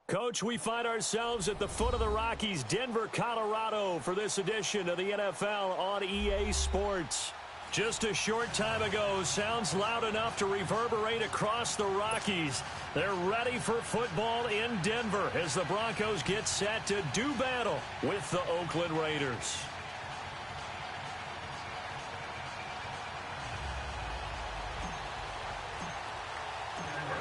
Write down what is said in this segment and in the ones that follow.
Coach, we find ourselves at the foot of the Rockies, Denver, Colorado, for this edition of the NFL on EA Sports. Just a short time ago, sounds loud enough to reverberate across the Rockies. They're ready for football in Denver as the Broncos get set to do battle with the Oakland Raiders.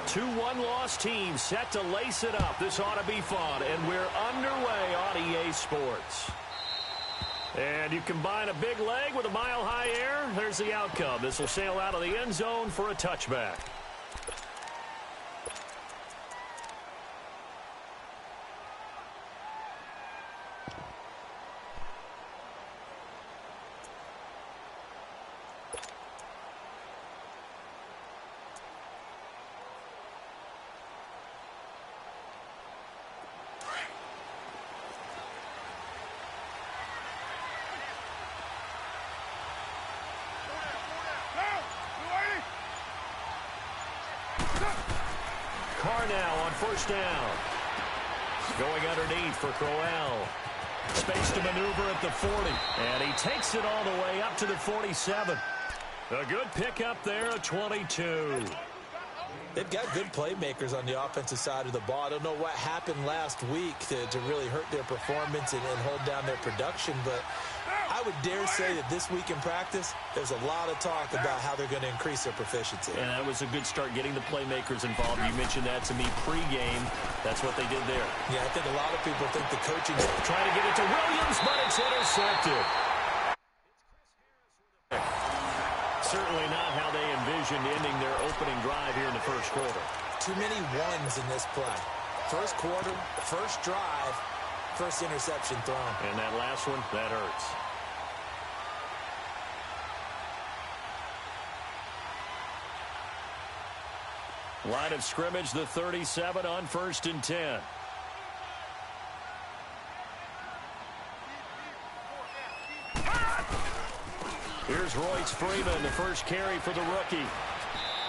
Two one-loss teams set to lace it up. This ought to be fun, and we're underway on EA Sports. And you combine a big leg with a mile-high air, there's the outcome. This will sail out of the end zone for a touchback. Carr now on first down. Going underneath for Crowell. Space to maneuver at the 40. And he takes it all the way up to the 47. A good pickup there, a 22. They've got good playmakers on the offensive side of the ball. I don't know what happened last week to really hurt their performance and hold down their production, but I would dare say that this week in practice, there's a lot of talk about how they're going to increase their proficiency. And that was a good start getting the playmakers involved. You mentioned that to me pregame. That's what they did there. Yeah, I think a lot of people think the coaching... Trying to get it to Williams, but it's intercepted. Certainly not how they envisioned ending their opening drive here in the first quarter. Too many ones in this play. First quarter, first drive, first interception thrown. And that last one, that hurts. Line of scrimmage, the 37 on 1st and 10. Here's Royce Freeman, the first carry for the rookie.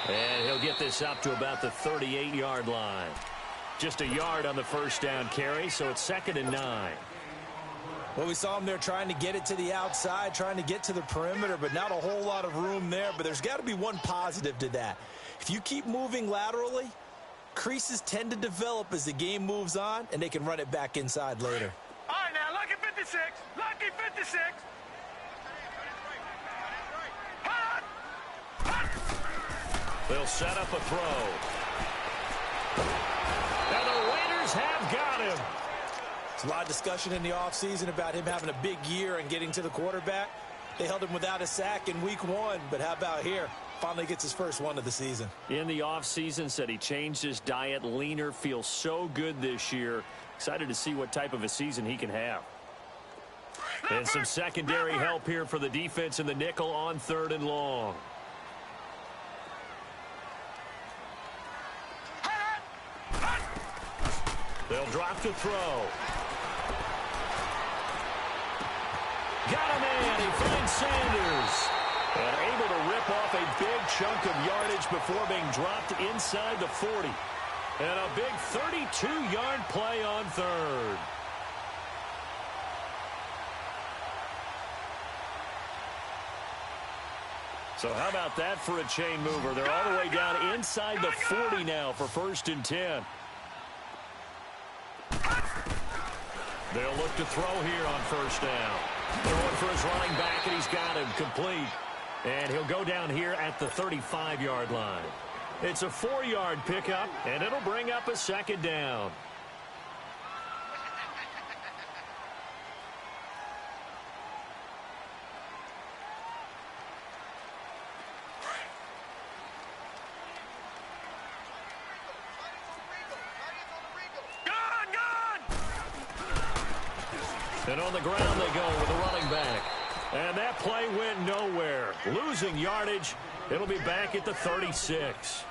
And he'll get this up to about the 38-yard line. Just a yard on the first down carry, so it's 2nd and 9. Well, we saw him there trying to get it to the outside, trying to get to the perimeter, but not a whole lot of room there. But there's got to be one positive to that. If you keep moving laterally, creases tend to develop as the game moves on, and they can run it back inside later. All right, now, lucky 56. Lucky 56. They'll set up a throw. And the Raiders have got him. There's a lot of discussion in the offseason about him having a big year and getting to the quarterback. They held him without a sack in week 1, but how about here? Finally gets his first one of the season. In the offseason, said he changed his diet, leaner, feels so good this year. Excited to see what type of a season he can have. And some secondary help here for the defense in the nickel on 3rd and long. They'll drop to throw. Got him in. He finds Sanders. And able to rip off a big chunk of yardage before being dropped inside the 40. And a big 32-yard play on 3rd. So how about that for a chain mover? They're all the way down inside the 40 now for 1st and 10. They'll look to throw here on 1st down. Throwing for his running back, and he's got him complete. And he'll go down here at the 35-yard line. It's a 4-yard pickup, and it'll bring up a second down. And on the ground they go with the running back. And that play went nowhere. Losing yardage. It'll be back at the 36.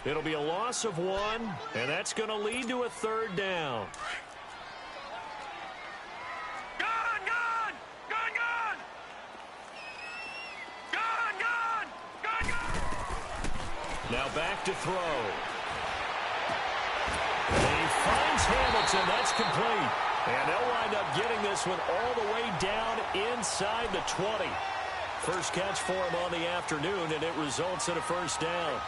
It'll be a loss of 1, and that's going to lead to a third down. Gone, gone! Gone, gone! Gone, gone! Gone, gone! Now back to throw. He finds Hamilton. That's complete. And they'll wind up getting this one all the way down inside the 20. First catch for him on the afternoon, and it results in a first down.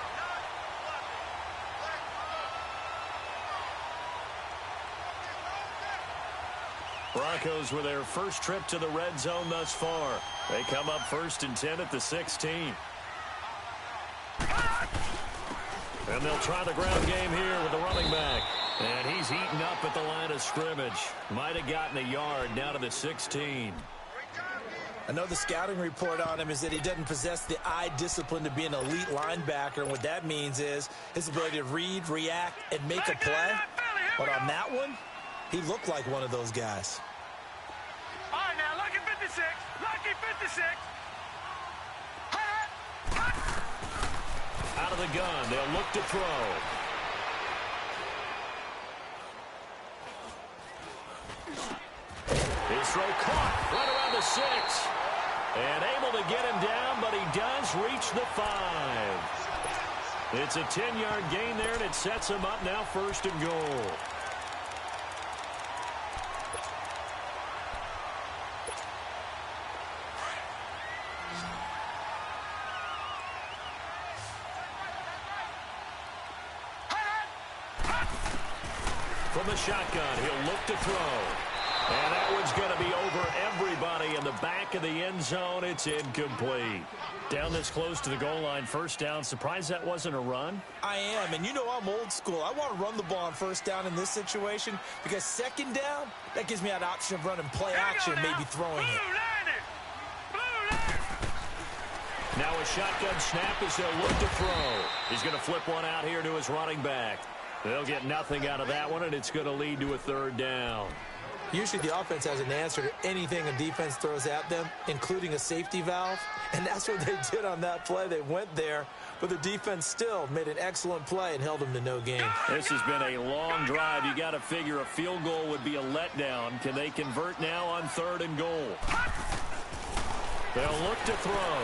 Broncos with their first trip to the red zone thus far. They come up 1st and 10 at the 16. And they'll try the ground game here with the running back. And he's eaten up at the line of scrimmage. Might have gotten a yard down to the 16. I know the scouting report on him is that he doesn't possess the eye discipline to be an elite linebacker. And what that means is his ability to read, react, and make a play. But on that one, he looked like one of those guys. All right, now, lucky 56. Lucky 56. Out of the gun, they'll look to throw. His throw caught right around the 6. And able to get him down, but he does reach the 5. It's a 10-yard gain there, and it sets him up now 1st and goal. From the shotgun, he'll look to throw. And that one's going to be over everybody in the back of the end zone. It's incomplete. Down this close to the goal line, first down. Surprised that wasn't a run? I am, and you know I'm old school. I want to run the ball on first down in this situation because second down, that gives me that option of running play action and maybe throwing it. Now a shotgun snap as they'll look to throw. He's going to flip one out here to his running back. They'll get nothing out of that one, and it's going to lead to a third down. Usually the offense has an answer to anything a defense throws at them, including a safety valve. And that's what they did on that play. They went there, but the defense still made an excellent play and held them to no gain. This has been a long drive. You got to figure a field goal would be a letdown. Can they convert now on 3rd and goal? They'll look to throw.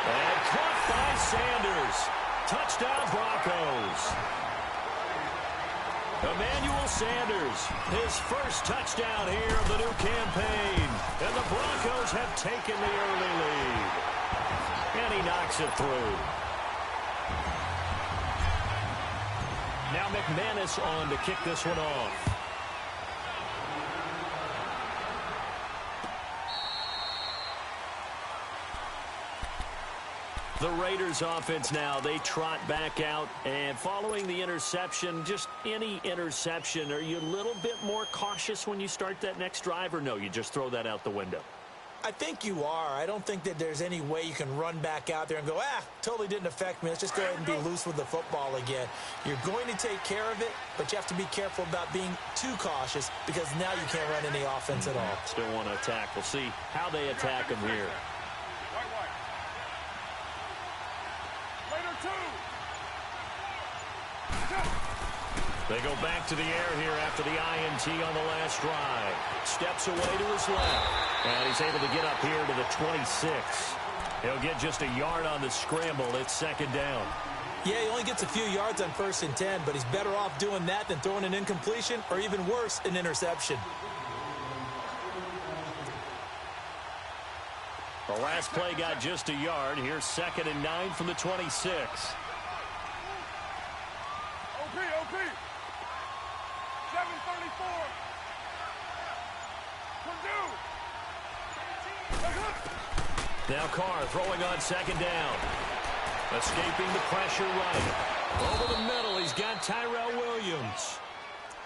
And caught by Sanders. Touchdown Broncos. Emmanuel Sanders, his first touchdown here of the new campaign. And the Broncos have taken the early lead. And he knocks it through. Now McManus on to kick this one off. The Raiders offense now, they trot back out, and following the interception, just any interception, are you a little bit more cautious when you start that next drive, or no, you just throw that out the window? I think you are. I don't think that there's any way you can run back out there and go, totally didn't affect me. Let's just go ahead and be loose with the football again. You're going to take care of it, but you have to be careful about being too cautious because now you can't run any offense at all. Still want to attack. We'll see how they attack them here. They go back to the air here after the INT on the last drive. Steps away to his left. And he's able to get up here to the 26. He'll get just a yard on the scramble. It's 2nd down. Yeah, he only gets a few yards on 1st and 10, but he's better off doing that than throwing an incompletion or even worse, an interception. The last play got just a yard. Here's 2nd and 9 from the 26. OP. 734. Now Carr throwing on 2nd down. Escaping the pressure right. Over the middle, he's got Tyrell Williams.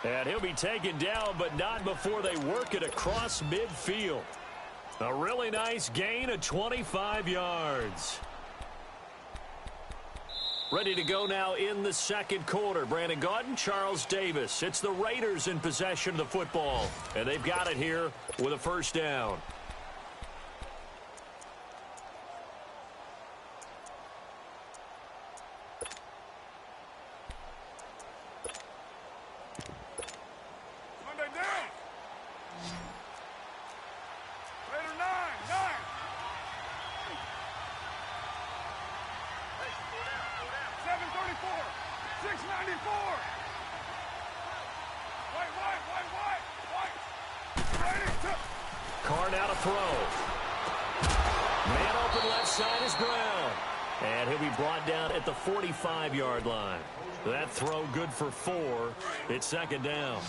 And he'll be taken down, but not before they work it across midfield. A really nice gain of 25 yards. Ready to go now in the second quarter. Brandon Gaudin, Charles Davis. It's the Raiders in possession of the football. And they've got it here with a first down. Monday down. Raider 9. 734. 694. White. Ready to... Carr now to throw. Man open left side is Brown. And he'll be brought down at the 45-yard line. That throw good for 4. It's second down.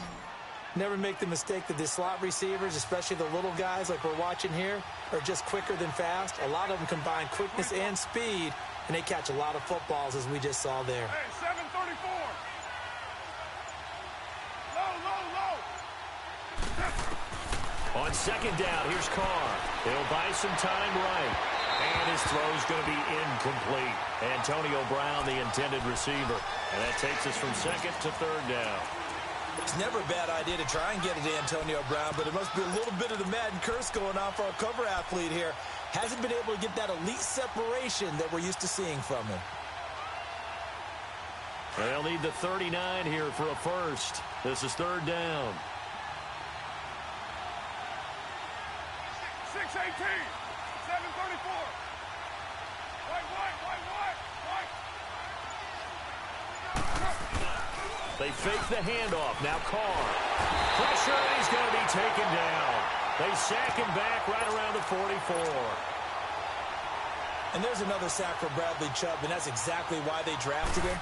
Never make the mistake that the slot receivers, especially the little guys like we're watching here, are just quicker than fast. A lot of them combine quickness and speed, and they catch a lot of footballs, as we just saw there. Hey, 734. Low. On second down, here's Carr. He'll buy some time right. And his throw's going to be incomplete. Antonio Brown, the intended receiver. And that takes us from second to third down. It's never a bad idea to try and get it to Antonio Brown, but it must be a little bit of the Madden curse going on for our cover athlete here. Hasn't been able to get that elite separation that we're used to seeing from him. They'll need the 39 here for a first. This is third down. 618. 734. White. They fake the handoff. Now Carr. Pressure, and he's going to be taken down. They sack him back right around the 44. And there's another sack for Bradley Chubb, and that's exactly why they drafted him.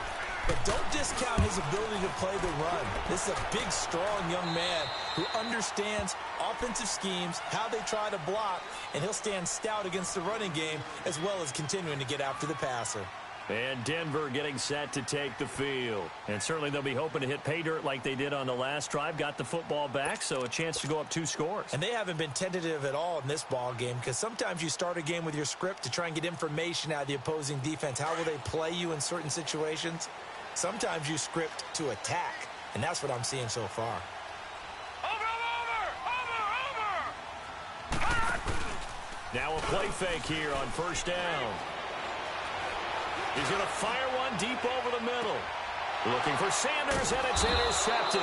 But don't discount his ability to play the run. This is a big, strong young man who understands offensive schemes, how they try to block, and he'll stand stout against the running game as well as continuing to get after the passer. And Denver getting set to take the field. And certainly they'll be hoping to hit pay dirt like they did on the last drive. Got the football back, so a chance to go up 2 scores. And they haven't been tentative at all in this ball game, because sometimes you start a game with your script to try and get information out of the opposing defense. How will they play you in certain situations? Sometimes you script to attack, and that's what I'm seeing so far. Now a play fake here on first down. He's going to fire one deep over the middle. Looking for Sanders, and it's intercepted.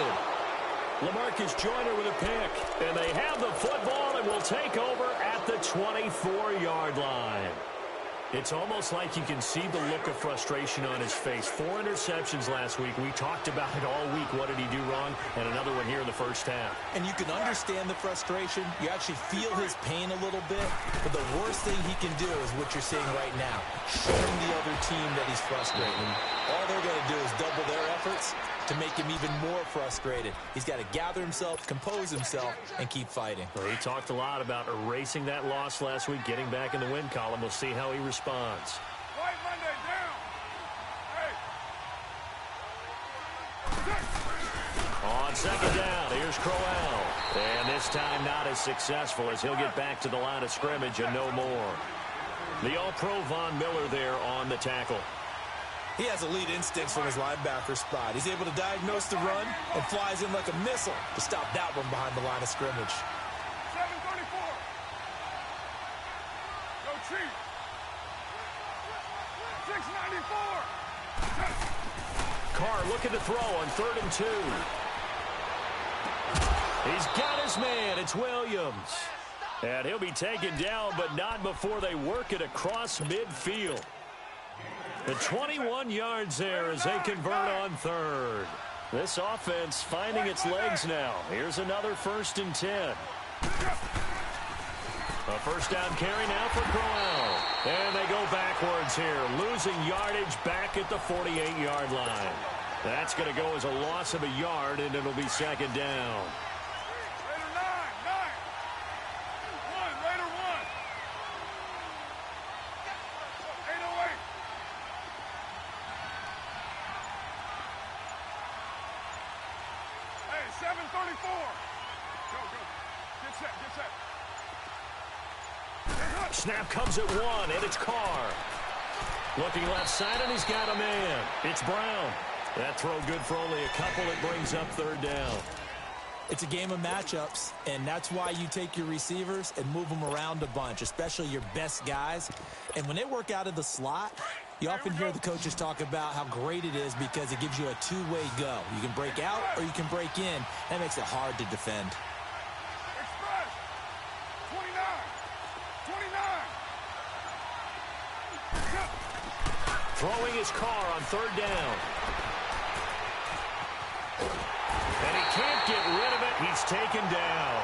LaMarcus Joyner with a pick. And they have the football and will take over at the 24-yard line. It's almost like you can see the look of frustration on his face. 4 interceptions last week. We talked about it all week. What did he do wrong? And another one here in the first half. And you can understand the frustration. You actually feel his pain a little bit. But the worst thing he can do is what you're seeing right now. Showing the other team that he's frustrated. All they're going to do is double their efforts to make him even more frustrated. He's got to gather himself, compose himself, and keep fighting. Well, he talked a lot about erasing that loss last week, getting back in the win column. We'll see how he responds. White Monday down. Hey. On second down, here's Crowell. And this time not as successful as he'll get back to the line of scrimmage and no more. The All-Pro Von Miller there on the tackle. He has elite instincts from his linebacker spot. He's able to diagnose the run and flies in like a missile to stop that one behind the line of scrimmage. 734. Go Chief. 694. Carr looking to throw on 3rd and 2. He's got his man. It's Williams. And he'll be taken down, but not before they work it across midfield. The 21 yards there as they convert on 3rd. This offense finding its legs now. Here's another 1st and 10. A first down carry now for Crowell. And they go backwards here, losing yardage back at the 48-yard line. That's going to go as a loss of a yard, and it'll be second down. Raider 9. 1. Raider 1. 808. Snap comes at one, and it's Carr. Looking left side, and he's got a man. It's Brown. That throw good for only a couple. It brings up third down. It's a game of matchups, and that's why you take your receivers and move them around a bunch, especially your best guys. And when they work out of the slot, you often hear the coaches talk about how great it is because it gives you a two-way go. You can break out or you can break in. That makes it hard to defend. Express. 29. 29. Throwing his Carr on third down. And he can't get rid of it. He's taken down.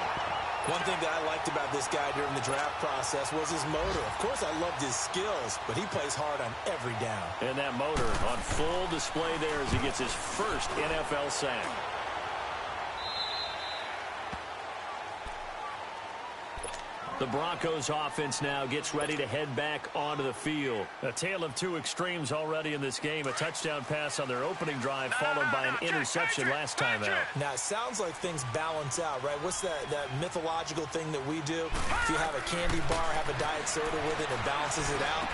One thing that I liked about this guy during the draft process was his motor. Of course, I loved his skills, but he plays hard on every down. And that motor on full display there as he gets his first NFL sack. The Broncos offense now gets ready to head back onto the field. A tale of two extremes already in this game. A touchdown pass on their opening drive followed by an interception last time out. Now, it sounds like things balance out, right? What's that mythological thing that we do? If you have a candy bar, have a diet soda with it, it balances it out.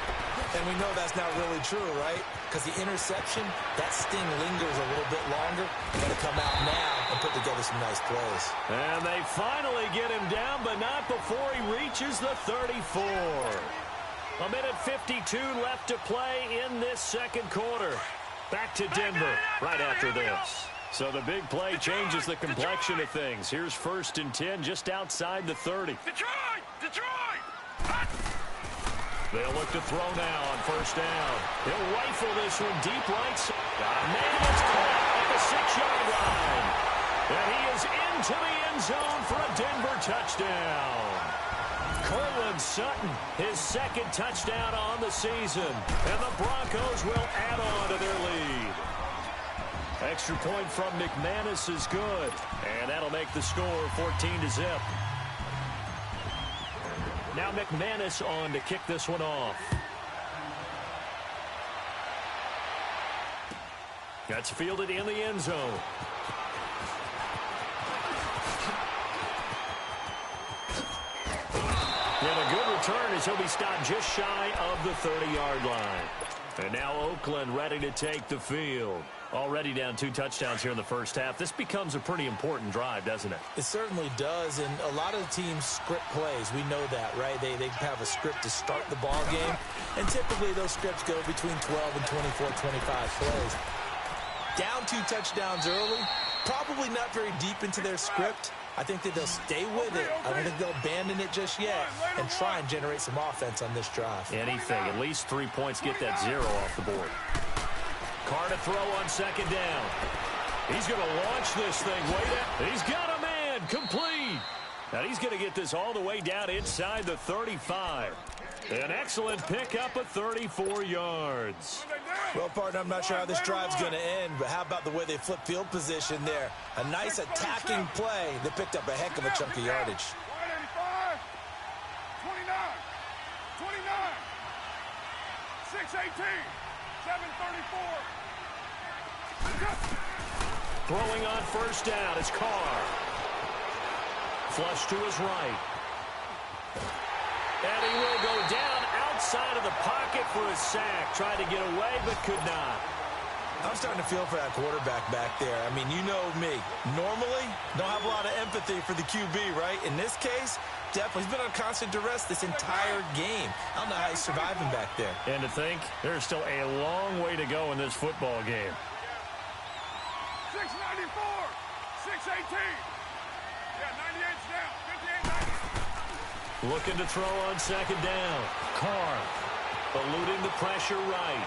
And we know that's not really true, right? Because the interception, that sting lingers a little bit longer. You got to come out now and put together some nice plays. And they finally get him down, but not before he reaches the 34. A minute 52 left to play in this second quarter. Back to Denver right after this. So the big play changes the complexion of things. Here's 1st and 10 just outside the 30. Detroit! Detroit! They'll look to throw now on 1st down. He'll rifle this one deep right. Got a man that's caught at the 6-yard line. And he is into the end zone for a Denver touchdown. Cortland Sutton, his second touchdown on the season. And the Broncos will add on to their lead. Extra point from McManus is good. And that'll make the score 14-0. Now McManus on to kick this one off. That's fielded in the end zone. And a good return as he'll be stopped just shy of the 30-yard line. And now Oakland ready to take the field. Already down 2 touchdowns here in the first half. This becomes a pretty important drive, doesn't it? It certainly does, and a lot of teams script plays. We know that, right? They have a script to start the ball game, and typically those scripts go between 12 and 24, 25 plays. Down 2 touchdowns early, probably not very deep into their script. I think that they'll stay with it. I don't think they'll abandon it just yet and try and generate some offense on this drive. Anything, at least 3 points, get that 0 off the board. Carr to throw on 2nd down. He's going to launch this thing way down. He's got a man, complete. Now he's going to get this all the way down inside the 35. An excellent pickup of 34 yards. Well, partner, I'm not sure how this drive's going to end, but how about the way they flip field position there? A nice attacking play that picked up a heck of a chunk of yardage. 185, 29, 29, 618, 734. Throwing on 1st down is Carr. Flush to his right. And he will go down outside of the pocket for a sack. Tried to get away, but could not. I'm starting to feel for that quarterback back there. I mean, you know me. Normally, don't have a lot of empathy for the QB, right? In this case, definitely. He's been on constant duress this entire game. I don't know how he's surviving back there. And to think, there's still a long way to go in this football game. 694, 618. Yeah, 98's down. 58, 90. Looking to throw on 2nd down. Carr eluding the pressure right.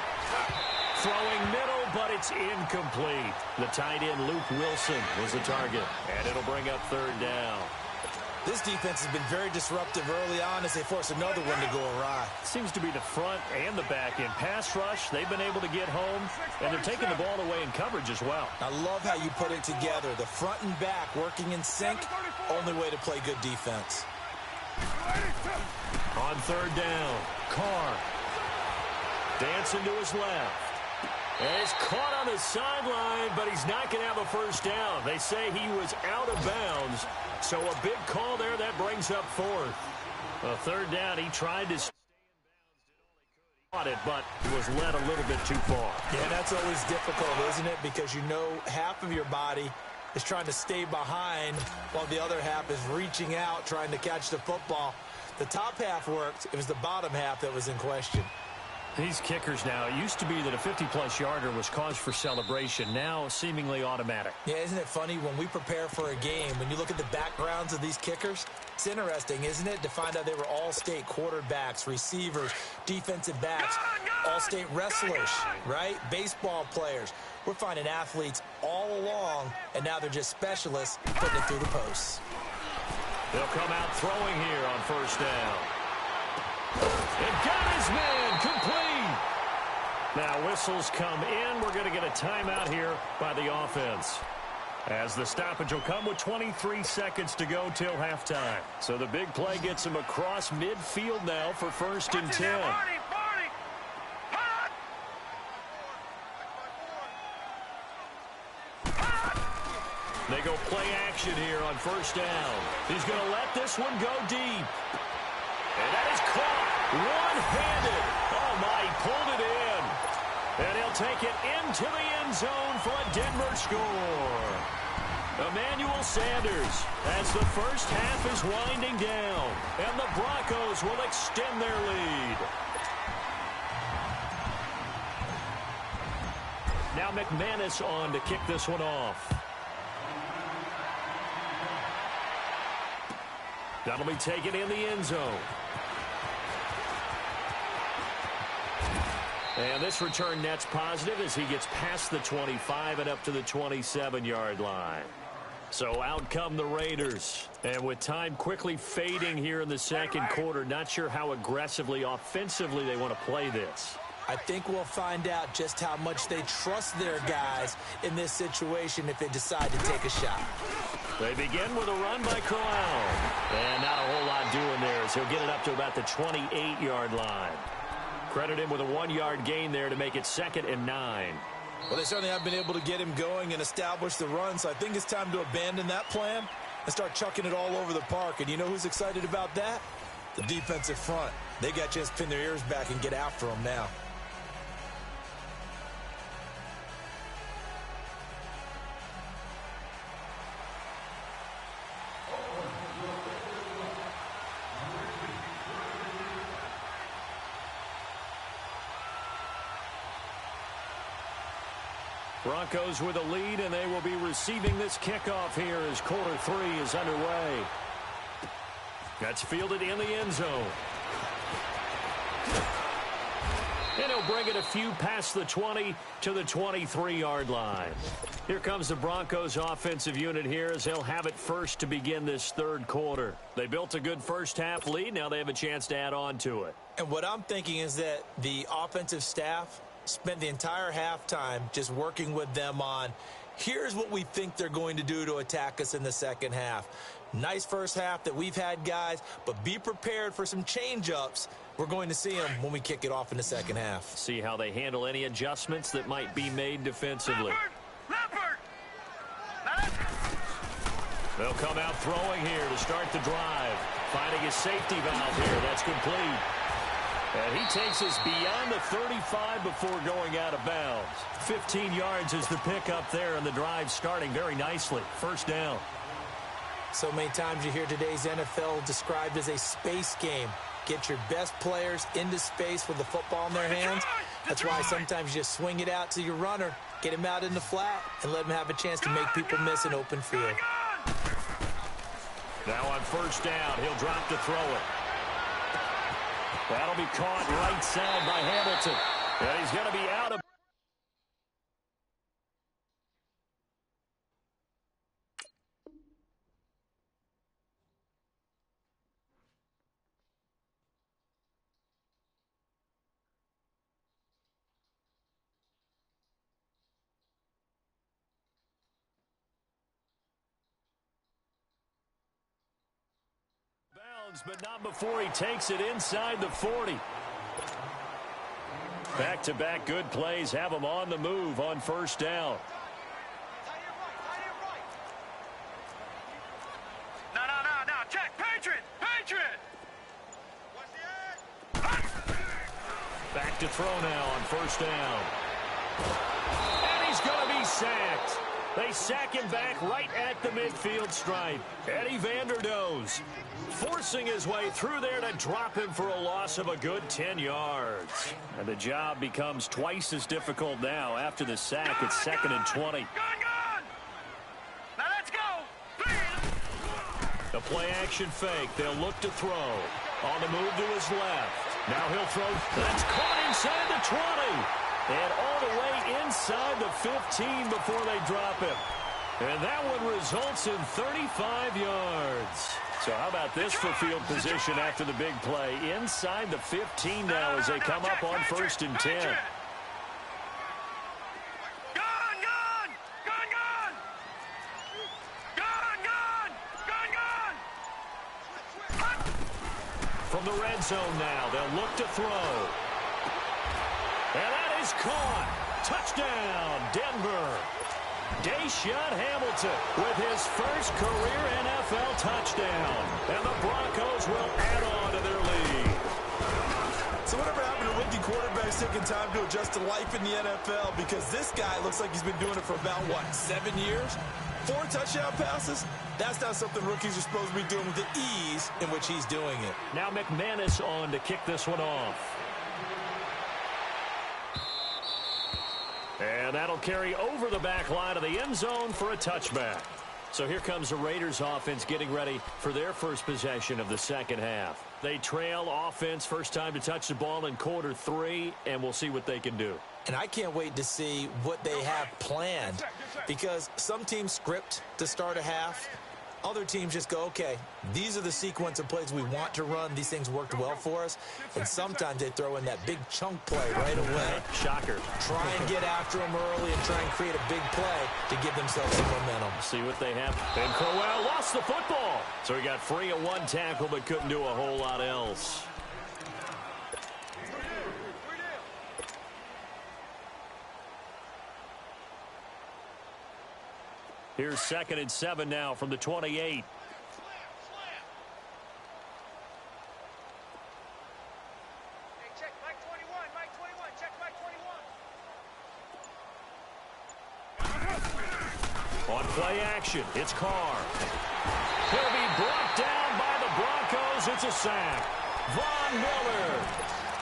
Throwing middle, but it's incomplete. The tight end, Luke Wilson, was the target. And it'll bring up 3rd down. This defense has been very disruptive early on as they force another one to go awry. Seems to be the front and the back end. Pass rush, they've been able to get home, and they're taking the ball away in coverage as well. I love how you put it together. The front and back working in sync, only way to play good defense. On 3rd down, Carr dancing to his left. And he's caught on the sideline, but he's not going to have a 1st down. They say he was out of bounds. So a big call there that brings brings up fourth. A third down, he tried to stay in bounds, did all he could, but was led a little bit too far. Yeah, that's always difficult, isn't it? Because you know half of your body is trying to stay behind while the other half is reaching out, trying to catch the football. The top half worked. It was the bottom half that was in question. These kickers now, it used to be that a 50-plus yarder was cause for celebration. Now, seemingly automatic. Yeah, isn't it funny? When we prepare for a game, when you look at the backgrounds of these kickers, it's interesting, isn't it, to find out they were all-state quarterbacks, receivers, defensive backs, all-state wrestlers, right? Baseball players. We're finding athletes all along, and now they're just specialists putting it through the posts. They'll come out throwing here on first down. And got his man complete. Now whistles come in. We're going to get a timeout here by the offense, as the stoppage will come with 23 seconds to go till halftime. So the big play gets him across midfield now for first and 10. They go play action here on first down. He's going to let this one go deep. And that is caught one-handed. Oh, my, he pulled it in. And he'll take it into the end zone for a Denver score. Emmanuel Sanders, as the first half is winding down. And the Broncos will extend their lead. Now McManus on to kick this one off. That'll be taken in the end zone. And this return net's positive as he gets past the 25 and up to the 27-yard line. So out come the Raiders. And with time quickly fading here in the second quarter, not sure how aggressively, offensively they want to play this. I think we'll find out just how much they trust their guys in this situation if they decide to take a shot. They begin with a run by Corral. And not a whole lot doing there as he'll get it up to about the 28-yard line. Credit him with a 1-yard gain there to make it 2nd and 9. Well, they certainly have been able to get him going and establish the run, so I think it's time to abandon that plan and start chucking it all over the park. And you know who's excited about that? The defensive front. They got a chance to pin their ears back and get after him now. Broncos with a lead, and they will be receiving this kickoff here as quarter 3 is underway. That's fielded in the end zone. And he'll bring it a few past the 20 to the 23-yard line. Here comes the Broncos offensive unit here as they'll have it first to begin this third quarter. They built a good first half lead. Now they have a chance to add on to it. And what I'm thinking is that the offensive staff spent the entire halftime just working with them on, here's what we think they're going to do to attack us in the second half. Nice first half that we've had, guys, but be prepared for some change-ups. We're going to see them when we kick it off in the second half. See how they handle any adjustments that might be made defensively. They'll come out throwing here to start the drive. Finding his safety valve here. That's complete. And he takes us beyond the 35 before going out of bounds. 15 yards is the pickup there, and the drive starting very nicely. First down. So many times you hear today's NFL described as a space game. Get your best players into space with the football in their hands. That's why sometimes you just swing it out to your runner, get him out in the flat, and let him have a chance to make people miss an open field. Now on first down, he'll drop to throw it. That'll be caught right side by Hamilton. And he's going to be out of. But not before he takes it inside the 40. Back-to-back good plays have him on the move on first down. No. Check. Patriot. back to throw now on first down. And he's going to be sacked. They sack him back right at the midfield stripe. Eddie Vanderdoes forcing his way through there to drop him for a loss of a good 10 yards. And the job becomes twice as difficult now. After the sack, it's 2nd and 20. Gone! Now let's go! The play-action fake. They'll look to throw. On the move to his left. Now he'll throw. That's caught inside the 20. And all the way inside the 15 before they drop him. And that one results in 35 yards. So how about this for field position after the big play? Inside the 15 now as they come up on 1st and 10. From the red zone now, they'll look to throw. And that is caught. Touchdown, Denver. Deshaun Hamilton with his first career NFL touchdown. And the Broncos will add on to their lead. So whatever happened to rookie quarterbacks taking time to adjust to life in the NFL? Because this guy looks like he's been doing it for about, 7 years? 4 touchdown passes? That's not something rookies are supposed to be doing with the ease in which he's doing it. Now McManus on to kick this one off. And that'll carry over the back line of the end zone for a touchback. So here comes the Raiders offense getting ready for their first possession of the second half. They trail offense, first time to touch the ball in quarter 3, and we'll see what they can do. And I can't wait to see what they have planned, because some teams script to start a half. Other teams just go, okay, these are the sequence of plays we want to run. These things worked well for us. And sometimes they throw in that big chunk play right away. Shocker. Try and get after them early and try and create a big play to give themselves some momentum. See what they have. And Crowell lost the football. So he got free of 1 tackle but couldn't do a whole lot else. Here's 2nd and 7 now from the 28. Hey, check Mike 21, Mike 21, check Mike 21. On play action, it's Carr. He'll be brought down by the Broncos. It's a sack. Von Miller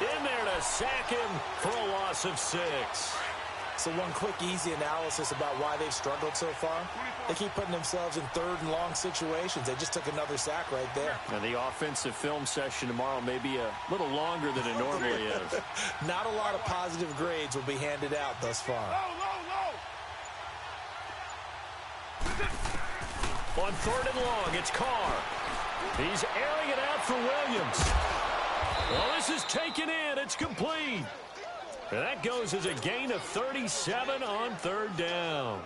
in there to sack him for a loss of 6. So one quick, easy analysis about why they've struggled so far. They keep putting themselves in 3rd and long situations. They just took another sack right there. And the offensive film session tomorrow may be a little longer than it normally is. Not a lot of positive grades will be handed out thus far. On 3rd and long, it's Carr. He's airing it out for Williams. Well, this is taken in. It's complete. And that goes as a gain of 37 on 3rd down.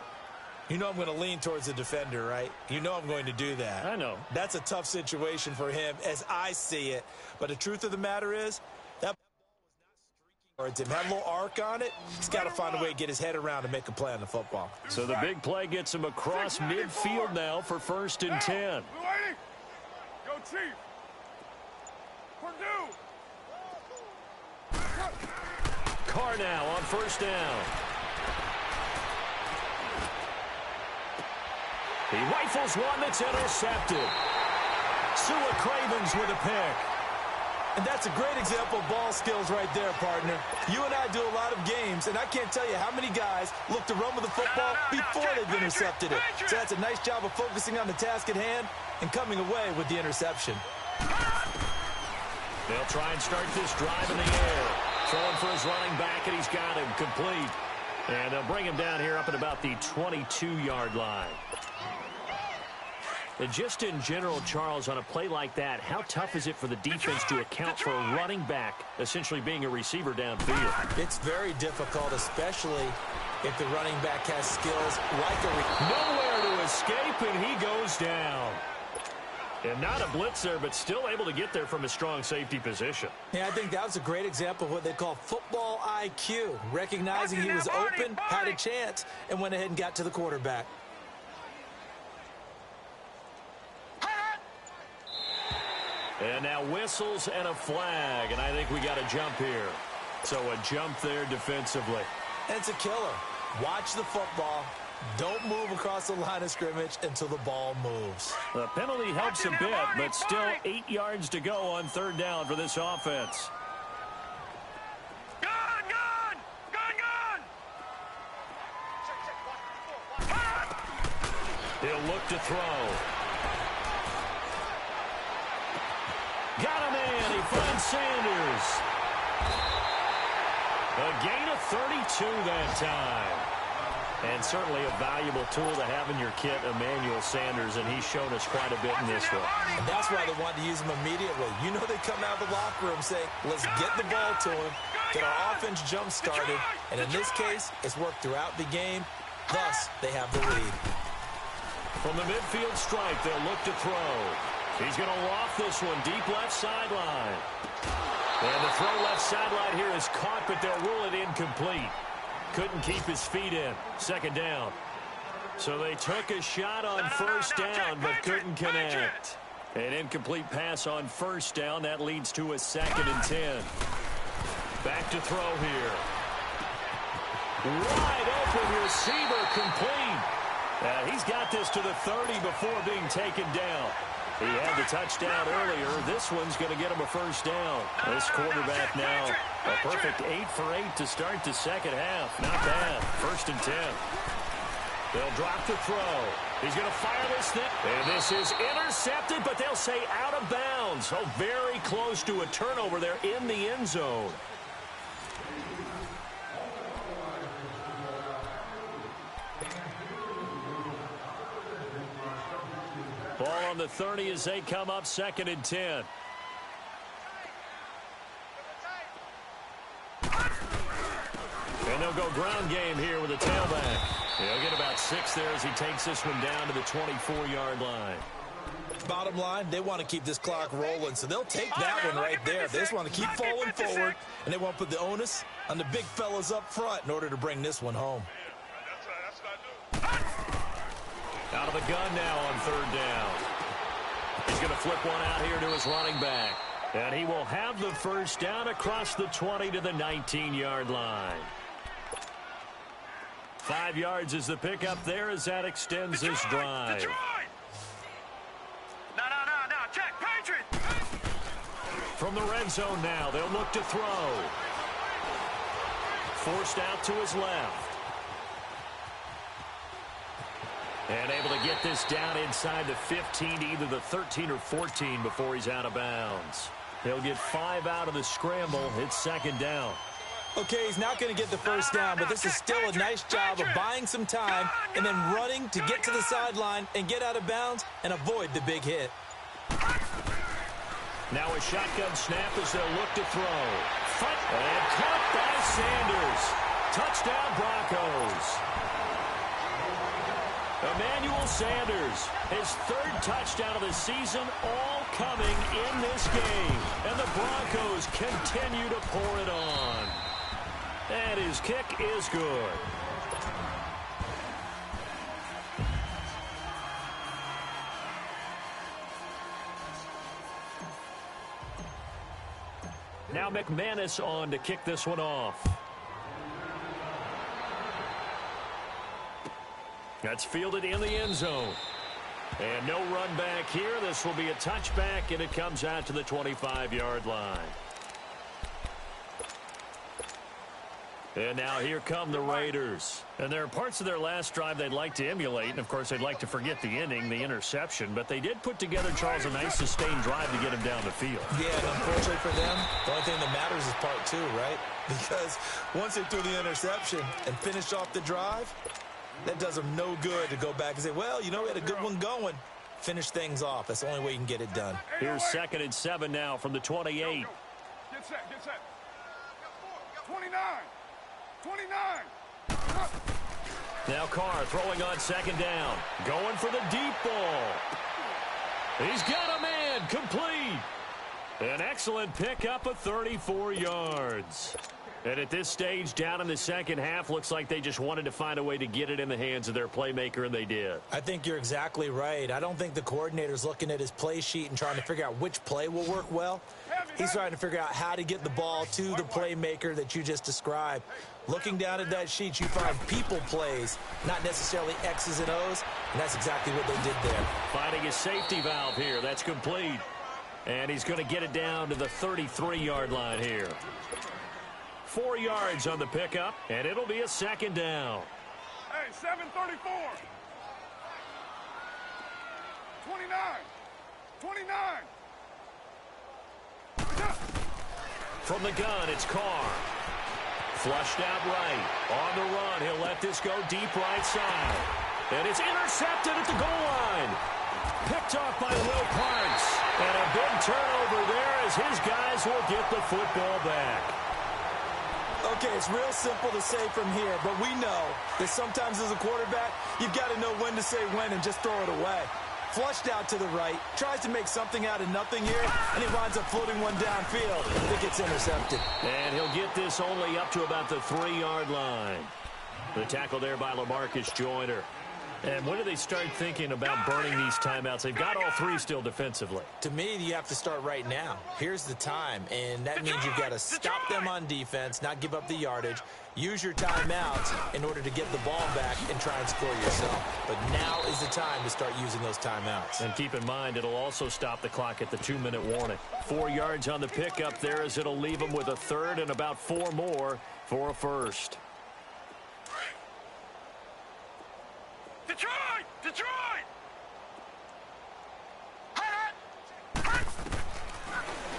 You know I'm going to lean towards the defender, right? You know I'm going to do that. I know. That's a tough situation for him as I see it. But the truth of the matter is, that ball was not streaking towards him. Had a little arc on it. He's got to find a way to get his head around and make a play on the football. So the big play gets him across midfield now for 1st and 10. Go Chief. Purdue. Carr now on 1st down. He rifles one that's intercepted. Sua Cravens with a pick. And that's a great example of ball skills right there, partner. You and I do a lot of games, and I can't tell you how many guys look to run with the football before they've intercepted it. So that's a nice job of focusing on the task at hand and coming away with the interception. They'll try and start this drive in the air. Throwing for his running back, and he's got him complete. And they'll bring him down here up at about the 22-yard line. And just in general, Charles, on a play like that, how tough is it for the defense to account for a running back essentially being a receiver downfield? It's very difficult, especially if the running back has skills like nowhere to escape, and he goes down. And not a blitzer, but still able to get there from a strong safety position. Yeah, I think that was a great example of what they call football IQ. Recognizing he was open, had a chance, and went ahead and got to the quarterback. And now whistles and a flag, and I think we got a jump here. So a jump there defensively. And it's a killer. Watch the football. Don't move across the line of scrimmage until the ball moves. The penalty helps a bit, but still 8 yards to go on third down for this offense. He'll look to throw. Got him in. He finds Sanders. A gain of 32 that time. And certainly a valuable tool to have in your kit, Emmanuel Sanders, and he's shown us quite a bit in this one. And that's why they want to use him immediately. You know they come out of the locker room saying, let's get the ball to him, get our offense jump-started. And in this case, it's worked throughout the game. Thus, they have the lead. From the midfield stripe, they'll look to throw. He's going to loft this one deep left sideline. And the throw left sideline here is caught, but they'll rule it incomplete. Couldn't keep his feet in. Second down. So they took a shot on first down, but couldn't connect. An incomplete pass on first down. That leads to a 2nd and 10. Back to throw here. Wide open receiver, complete. He's got this to the 30 before being taken down. He had the touchdown earlier. This one's going to get him a first down. This quarterback now a perfect 8 for 8 to start the second half. Not bad. 1st and 10. They'll drop the throw. He's going to fire this thing. And this is intercepted, but they'll say out of bounds. So very close to a turnover there in the end zone. Ball on the 30 as they come up 2nd and 10. And they'll go ground game here with a tailback. He'll get about 6 there as he takes this one down to the 24-yard line. Bottom line, they want to keep this clock rolling, so they'll take that one right there. They just want to keep falling forward, and they want to put the onus on the big fellas up front in order to bring this one home. Out of the gun now on third down. He's going to flip one out here to his running back. And he will have the first down across the 20 to the 19-yard line. 5 yards is the pickup there as that extends this drive. No, check, Patriots. From the red zone now, they'll look to throw. Forced out to his left. And able to get this down inside the 15 to either the 13 or 14 before he's out of bounds. He'll get 5 out of the scramble. It's 2nd down. Okay, he's not going to get the first down, but this is still a nice job of buying some time and then running to get to the sideline and get out of bounds and avoid the big hit. Now a shotgun snap as they'll look to throw. And caught by Sanders. Touchdown Broncos. Emmanuel Sanders, his 3rd touchdown of the season, all coming in this game. And the Broncos continue to pour it on. And his kick is good. Now McManus on to kick this one off. That's fielded in the end zone. And no run back here. This will be a touchback, and it comes out to the 25-yard line. And now here come the Raiders. And there are parts of their last drive they'd like to emulate. And, of course, they'd like to forget the inning, the interception. But they did put together, Charles, a nice sustained drive to get him down the field. Yeah, and unfortunately for them, the only thing that matters is part 2, right? Because once they threw the interception and finished off the drive, that does them no good to go back and say, well, you know, we had a good one going. Finish things off. That's the only way you can get it done. Here's 2nd and 7 now from the 28. Get set. 29. Now Carr throwing on 2nd down. Going for the deep ball. He's got a man. Complete. An excellent pickup of 34 yards. And at this stage, down in the second half, looks like they just wanted to find a way to get it in the hands of their playmaker, and they did. I think you're exactly right. I don't think the coordinator's looking at his play sheet and trying to figure out which play will work well. He's trying to figure out how to get the ball to the playmaker that you just described. Looking down at that sheet, you find people plays, not necessarily X's and O's, and that's exactly what they did there. Finding his safety valve here. That's complete. And he's going to get it down to the 33-yard line here. 4 yards on the pickup, and it'll be a second down. Hey, 734. 29. 29. From the gun, it's Carr. Flushed out right. On the run, he'll let this go deep right side. And it's intercepted at the goal line. Picked off by Will Parks. And a big turnover there as his guys will get the football back. Okay, it's real simple to say from here, but we know that sometimes as a quarterback, you've got to know when to say when and just throw it away. Flushed out to the right, tries to make something out of nothing here, and he winds up floating one downfield. It gets intercepted. And he'll get this only up to about the 3-yard line. The tackle there by LaMarcus Joyner. And when do they start thinking about burning these timeouts? They've got all 3 still defensively. To me, you have to start right now. Here's the time, and that means you've got to stop them on defense, not give up the yardage, use your timeouts in order to get the ball back and try and score yourself. But now is the time to start using those timeouts. And keep in mind, it'll also stop the clock at the 2-minute warning. 4 yards on the pickup there as it'll leave them with a third and about 4 more for a first. Detroit! Detroit!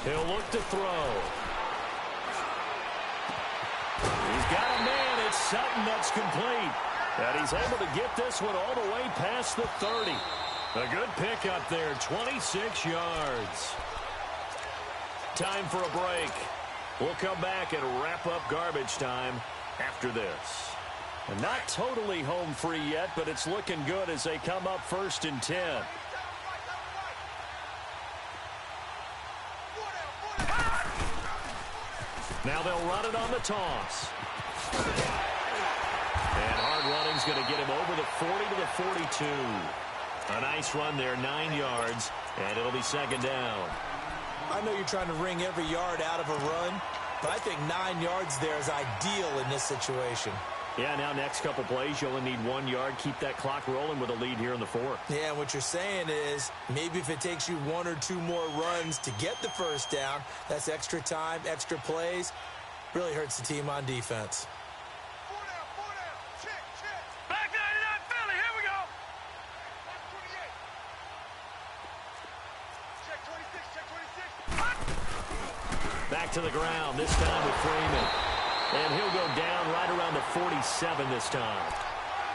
He'll look to throw. He's got a man. It's Sutton that's complete. And he's able to get this one all the way past the 30. A good pickup there, 26 yards. Time for a break. We'll come back and wrap up garbage time after this. And not totally home free yet, but it's looking good as they come up 1st and 10. Now they'll run it on the toss. And hard running's going to get him over the 40 to the 42. A nice run there, 9 yards, and it'll be second down. I know you're trying to wring every yard out of a run, but I think 9 yards there is ideal in this situation. Yeah, now next couple plays, you only need 1 yard. Keep that clock rolling with a lead here in the 4th. Yeah, what you're saying is maybe if it takes you 1 or 2 more runs to get the first down, that's extra time, extra plays. Really hurts the team on defense. 4 down. Check. Back 99 Philly. Here we go. Back 28. Check 26. Back to the ground, this time with Freeman. And he'll go down right around the 47 this time.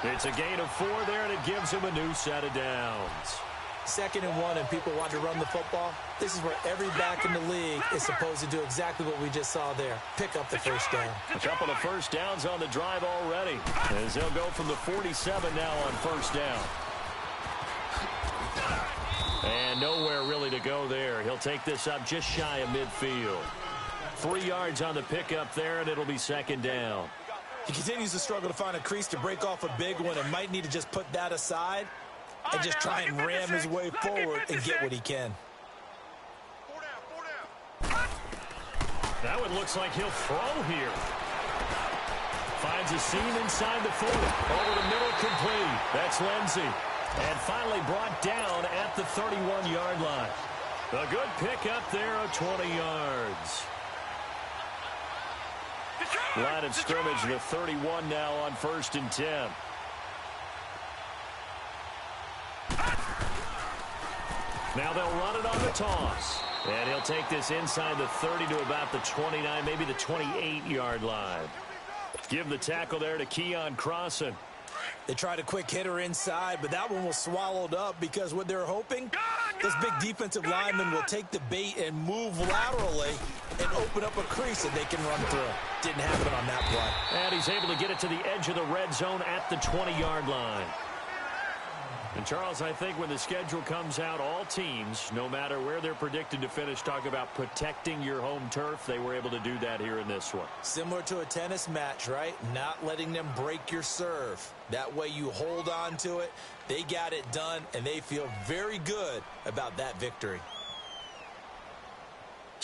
It's a gain of 4 there, and it gives him a new set of downs. 2nd and 1, and people want to run the football. This is where every back in the league is supposed to do exactly what we just saw there. Pick up the first down. A couple of first downs on the drive already, as they'll go from the 47 now on first down. And nowhere really to go there. He'll take this up just shy of midfield. 3 yards on the pickup there, and it'll be second down. He continues to struggle to find a crease to break off a big one and might need to just put that aside and just try and ram his way forward and get what he can. 4 down. That one looks like he'll throw here. Finds a seam inside the 40. Over the middle, complete. That's Lindsey. And finally brought down at the 31-yard line. A good pickup there of 20 yards. Line of scrimmage to the 31 now on 1st and 10. Now they'll run it on the toss. And he'll take this inside the 30 to about the 29, maybe the 28-yard line. Give the tackle there to Keon Crossan. They tried a quick hitter inside, but that one was swallowed up because what they're hoping, those big defensive linemen will take the bait and move laterally and open up a crease that they can run through. Didn't happen on that play. And he's able to get it to the edge of the red zone at the 20-yard line. And, Charles, I think when the schedule comes out, all teams, no matter where they're predicted to finish, talk about protecting your home turf. They were able to do that here in this one. Similar to a tennis match, right? Not letting them break your serve. That way you hold on to it. They got it done, and they feel very good about that victory.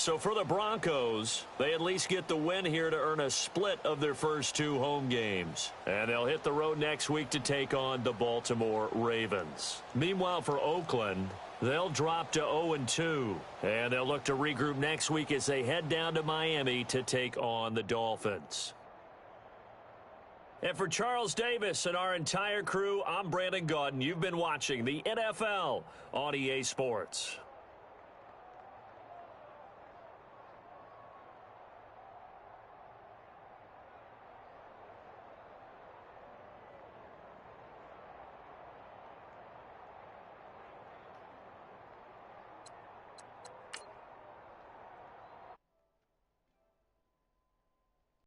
So for the Broncos, they at least get the win here to earn a split of their first 2 home games. And they'll hit the road next week to take on the Baltimore Ravens. Meanwhile, for Oakland, they'll drop to 0-2. And they'll look to regroup next week as they head down to Miami to take on the Dolphins. And for Charles Davis and our entire crew, I'm Brandon Gaudin. You've been watching the NFL on EA Sports.